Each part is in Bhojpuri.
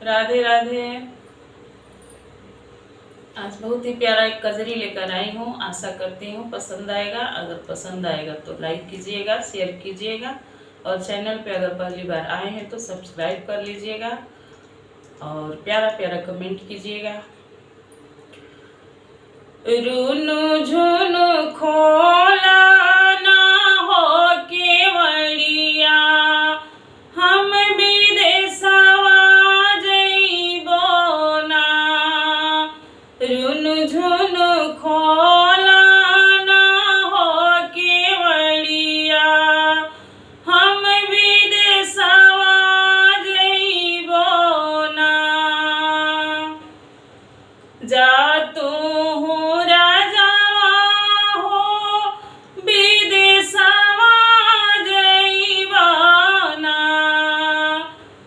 राधे राधे। आज बहुत ही प्यारा एक कजरी लेकर आई हूँ। आशा करती हूँ पसंद आएगा। अगर पसंद आएगा तो लाइक कीजिएगा, शेयर कीजिएगा और चैनल पे अगर पहली बार आए हैं तो सब्सक्राइब कर लीजिएगा और प्यारा प्यारा कमेंट कीजिएगा। रुनु झुनु खोला ना हो केवड़िया, हम विदेशवा जइबो ना। रुनु झुनु खोला ना हो केवड़िया, हम विदेशवा जइबो ना। जा तू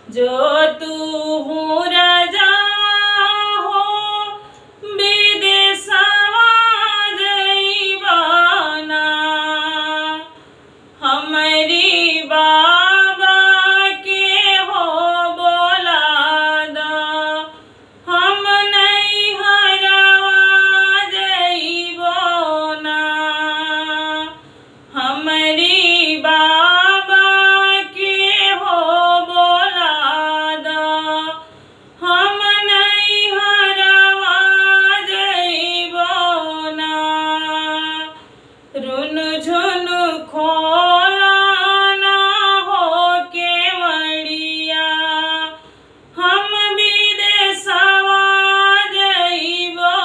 जो तू हूँ राजा हो विदेशवा जइबाना। हमारी बाबा के हो बोला दा, हम नहीं हरावा जइबो ना। हमारी बाबा के हो रुनु झुनु खोला ना हो केवड़िया, हम विदेशवा जइबो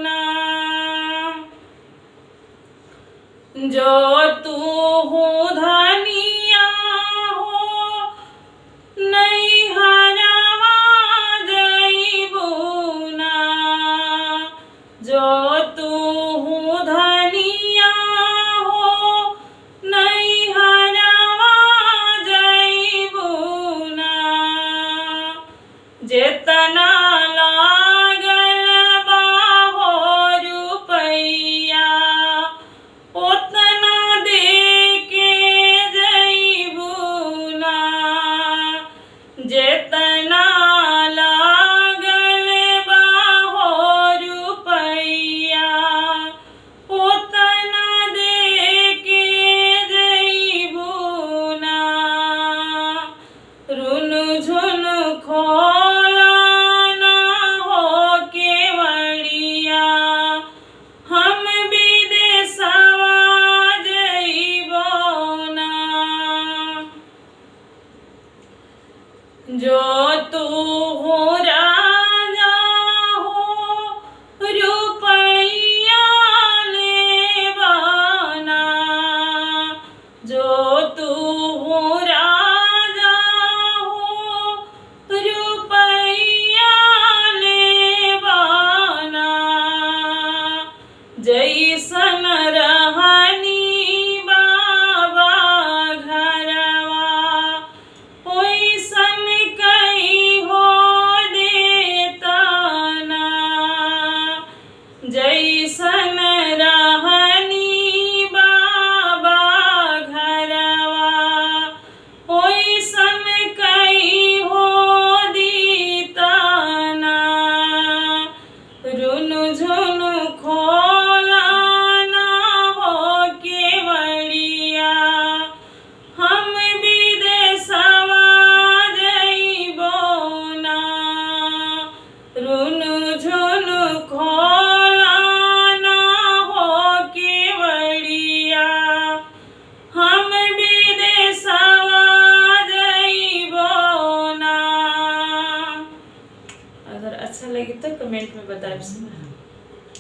ना। जो तू हूँ धनिया हो नहीं हरावा जइबो ना। जो तू हूँ धनिया जेतना लागल बा हो रुपैया, ओतना दे के जइबू ना। जेतना लागल बा हो रुपैया, ओतना दे के जइबू ना। रुनु झुनु खोला ना हो केवड़िया, हम विदेशवा जइबो ना। जो तू हूँ राजा हो रुपैया लेबाना। जो तू हूँ राजा हो रुपैया लेबाना। जैसन रहनी बाबा घरवा, ओइसन कहीं हो देताना। जैसन रहनी बाबा घरवा, ओइसन कहीं हो दीताना। रुनु झुनु खोला ना हो केवड़िया, हम विदेशवा जइबो ना। रुनु झुनु खोला ना हो केवड़िया, हम विदेशवा जइबो ना। अगर अच्छा लगे तो कमेंट में बताइए।